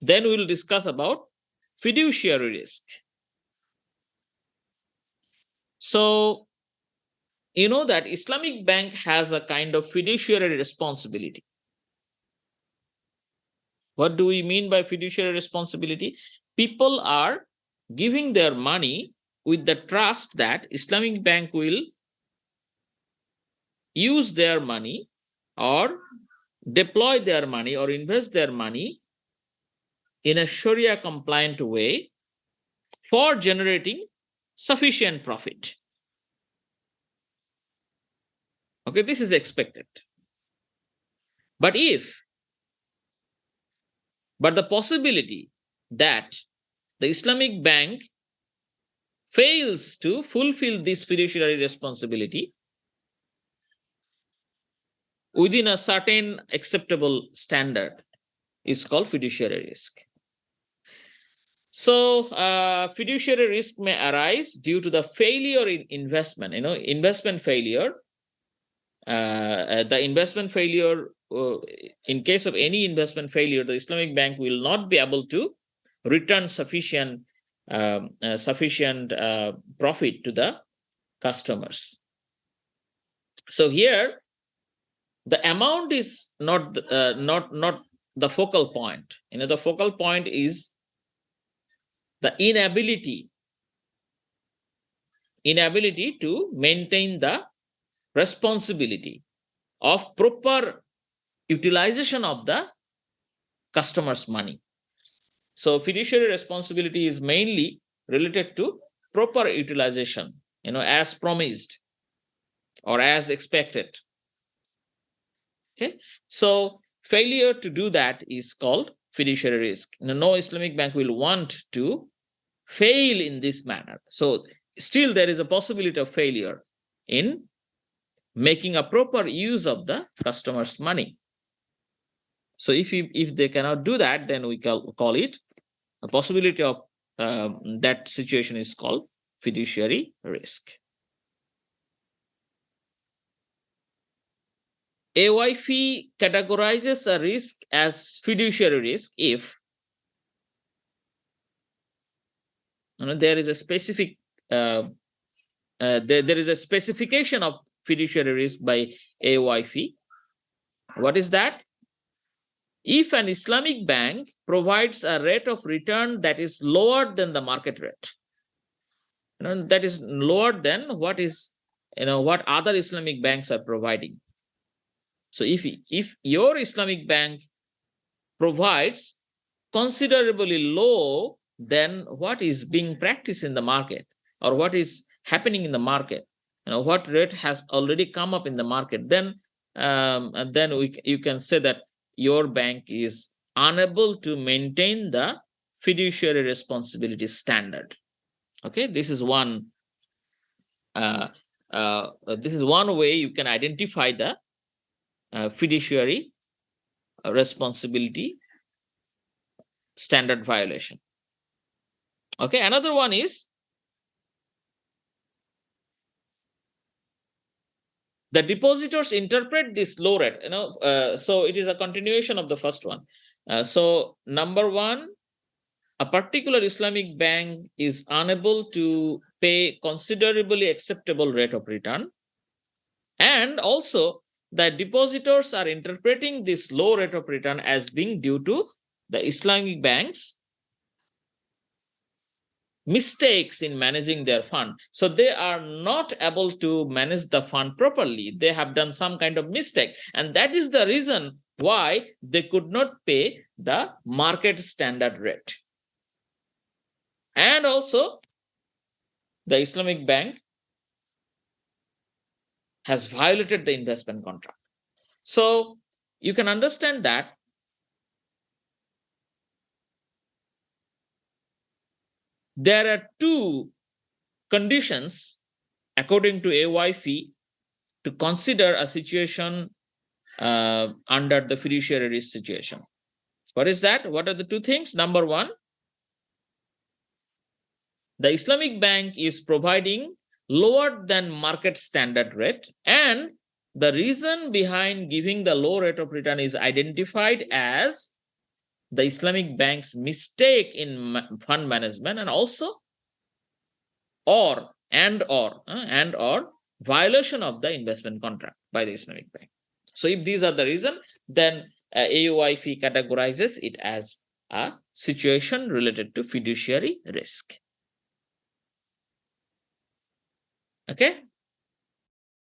Then we'll discuss about fiduciary risk. So, you know that Islamic Bank has a kind of fiduciary responsibility. What do we mean by fiduciary responsibility? People are giving their money with the trust that Islamic Bank will use their money or deploy their money or invest their money in a Sharia compliant way for generating sufficient profit. Okay, this is expected. But the possibility that the Islamic Bank fails to fulfill this fiduciary responsibility within a certain acceptable standard is called fiduciary risk. So, fiduciary risk may arise due to the failure in investment. Investment failure. The investment failure, in case of any investment failure, the Islamic Bank will not be able to return sufficient profit to the customers. So here, the amount is not the focal point. The focal point is the inability to maintain the responsibility of proper utilization of the customer's money. So fiduciary responsibility is mainly related to proper utilization, as promised or as expected. Okay, so failure to do that is called fiduciary risk. No Islamic bank will want to fail in this manner. So still there is a possibility of failure in making a proper use of the customer's money. So if they cannot do that, then we call it a possibility of that situation is called fiduciary risk. AYF categorizes a risk as fiduciary risk if there is a specific there is a specification of fiduciary risk by AYF. What is that? If an Islamic bank provides a rate of return that is lower than the market rate, that is lower than what other Islamic banks are providing. So if your Islamic bank provides considerably low than what is being practiced in the market or what is happening in the market, what rate has already come up in the market, then you can say that your bank is unable to maintain the fiduciary responsibility standard. Okay, this is one way you can identify the fiduciary responsibility standard violation. Okay, another one is the depositors interpret this low rate. So it is a continuation of the first one. So number one, a particular Islamic bank is unable to pay considerably acceptable rate of return, and also the depositors are interpreting this low rate of return as being due to the Islamic banks mistakes in managing their fund. So they are not able to manage the fund properly. They have done some kind of mistake, and that is the reason why they could not pay the market standard rate. And also the Islamic bank has violated the investment contract. So you can understand that there are two conditions according to AYF to consider a situation under the fiduciary risk situation. What is that? What are the two things? Number one, the Islamic bank is providing lower than market standard rate, and the reason behind giving the low rate of return is identified as the Islamic bank's mistake in fund management, and also or violation of the investment contract by the Islamic bank. So if these are the reason, then AOIF categorizes it as a situation related to fiduciary risk. Okay.